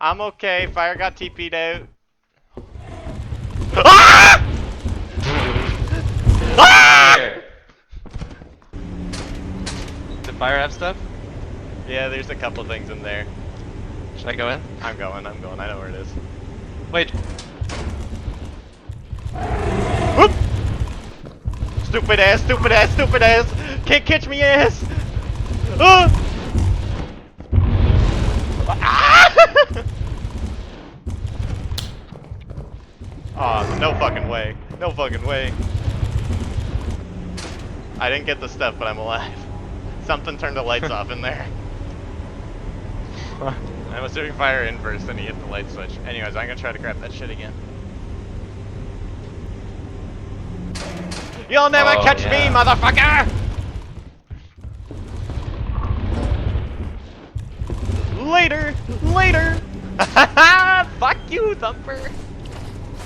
I'm okay. Fire got TP'd out. Ah! Ah! Did fire have stuff? Yeah, there's a couple things in there. Should I go in? I'm going. I know where it is. Wait. Whoop! Stupid ass, stupid ass, stupid ass! Can't catch me ass! Ah! Ah! Oh, no fucking way. No fucking way. I didn't get the stuff, but I'm alive. Something turned the lights off in there. I was doing fire in first, and he hit the light switch. Anyways, I'm gonna try to grab that shit again. You'll never catch me, motherfucker! Later! Later! Fuck you, Thumper!